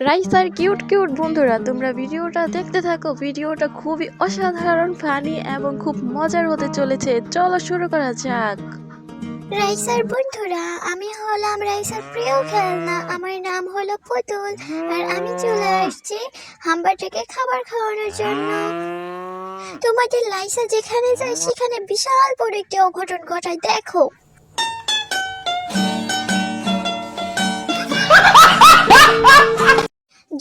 রাইসার cute cute বন্ধুরা, তোমরা ভিডিওটা দেখতে থাকো। ভিডিওটা খুবই অসাধারণ, ফানি এবং খুব মজার হতে চলেছে। চলো শুরু করা যাক। রাইসার বন্ধুরা, আমি হলাম রাইসার প্রিয় খেলনা। আমার নাম হলো পুতুল, আর আমি চলে আসছি হাম্বারটাকে খাবার খাওয়ানোর জন্য। তোমাদের রাইসা যেখানে যায় সেখানে বিশাল বড় একটি অঘটন ঘটায়, দেখো।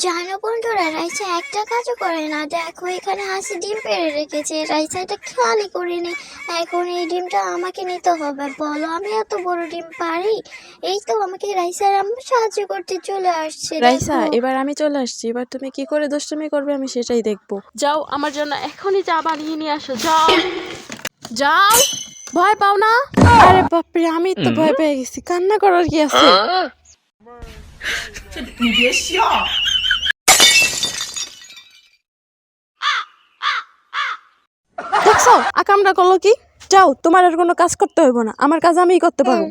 জানো বন্ধুরা, রাইসা একটা কাজও করে না। দেখো, এখানে হাসি ডিম পেড়ে রেখেছে। রাইসা এটা খেয়ালই করিনি। এখন এই ডিমটা আমাকে নিতে হবে। বলো, আমি এত বড় ডিম পারি? এই তো আমাকে রাইসার আম্মু সাহায্য করতে চলে আসছে। রাইসা, এবার আমি চলে আসছি। এবার তুমি কি করে দুষ্টুমি করবে আমি সেটাই দেখবো। যাও, আমার জন্য এখনই চা বানিয়ে নিয়ে আসো। যাও যাও, ভয় পাও না? আরে বাপরে, আমি তো ভয় পেয়ে গেছি। কান্না করার কি আছে? দেখছো আকামটা করলো কি? যাও, তোমার আর কোনো কাজ করতে হইব না। আমার কাজ আমিই করতে পারবো।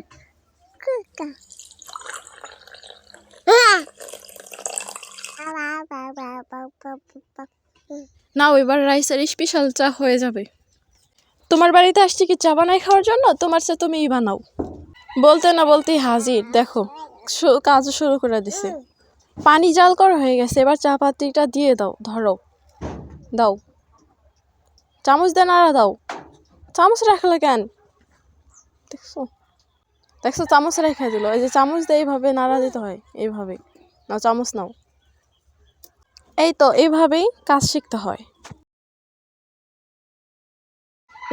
নাও, এবার রাইসের স্পেশাল চা হয়ে যাবে। তোমার বাড়িতে আসছি কি চা বানাই খাওয়ার জন্য? তোমার চা তুমিই বানাও। বলতে না বলতেই হাজির। দেখো, কাজও শুরু করে দিছে। পানি জাল করা হয়ে গেছে। এবার চা পাতিটা দিয়ে দাও। ধরো, দাও। চামচ দিয়ে নাড়া দাও। চামচ রাখলে কেন? দেখছো দেখছো, চামচ রেখে দিল। এই যে চামচ দিয়ে এইভাবে নাড়া দিতে হয়। এইভাবে নাও, চামচ নাও। এই তো, এইভাবেই কাজ শিখতে হয়।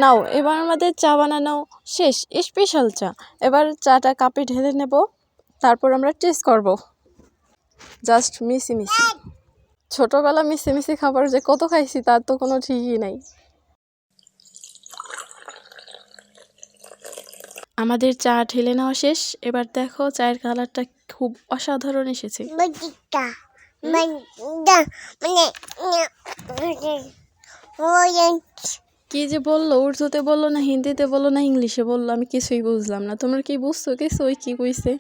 নাও, এবার আমাদের চা বানানো শেষ। স্পেশাল চা। এবার চাটা কাপে ঢেলে নেব, তারপর আমরা টেস্ট করব। জাস্ট মিশি মিশি। ছোটবেলা মিশি মিশি খাবার যে কত খাইছি তার তো কোনো ঠিকই নাই। আমাদের চা ঢেলে নেওয়া শেষ। এবার দেখো, চায়ের কালারটা খুব অসাধারণ এসেছে। কি যে বললো, উর্দুতে বললো না হিন্দিতে বললো না ইংলিশে বললো, আমি কিছুই বুঝলাম না। তোমরা কি বুঝছো কিছু? ওই কি কইছে?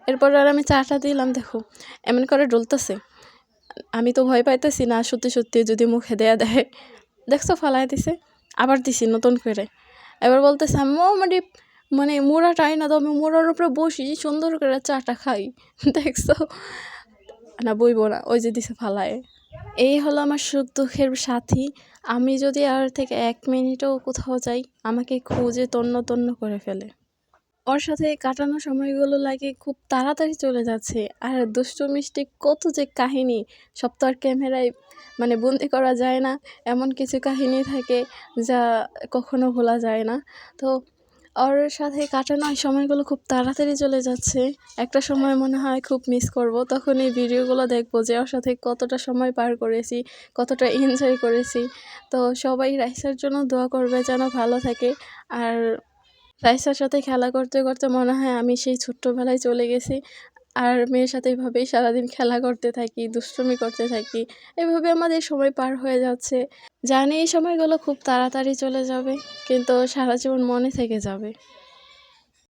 এরপর আর আমি চাটা দিলাম। দেখো, এমন করে ডলতেছে। আমি তো ভয় পাইতেছি না সত্যি সত্যি যদি মুখে দেয়া দেয়। দেখছো, ফালাই দিছে। আবার দিছি নতুন করে। এবার বলতেছে আম্মু, মানে মোড়াটা না তো, আমি মোড়ার উপরে বসি সুন্দর করে চাটা খাই। দেখছো? না বইব না, ওই যে দিছে ফালায়। এই হলো আমার সুখ দুঃখের সাথী। আমি যদি আর থেকে 1 মিনিটও কোথাও যাই, আমাকে খুঁজে তন্ন তন্ন করে ফেলে। ওর সাথে কাটানো সময়গুলো লাগে খুব তাড়াতাড়ি চলে যাচ্ছে। আর দুষ্টু মিষ্টি কত যে কাহিনী, সব তো আর ক্যামেরায় মানে বন্দি করা যায় না। এমন কিছু কাহিনী থাকে যা কখনো ভোলা যায় না। তো ওর সাথে কাটানো সময়গুলো খুব তাড়াতাড়ি চলে যাচ্ছে। একটা সময় মনে হয় খুব মিস করব। তখন এই ভিডিওগুলো দেখবো যে ওর সাথে কতটা সময় পার করেছি, কতটা এনজয় করেছি। তো সবাই রাইসার জন্য দোয়া করবে যেন ভালো থাকে। আর রাইসার সাথে খেলা করতে করতে মনে হয় আমি সেই ছোট্টবেলায় চলে গেছি। আর মেয়ের সাথে এইভাবেই সারাদিন খেলা করতে থাকি, দুষ্টুমি করতে থাকি। এভাবে আমাদের সময় পার হয়ে যাচ্ছে। জানি এই সময়গুলো খুব তাড়াতাড়ি চলে যাবে, কিন্তু সারা জীবন মনে থেকে যাবে।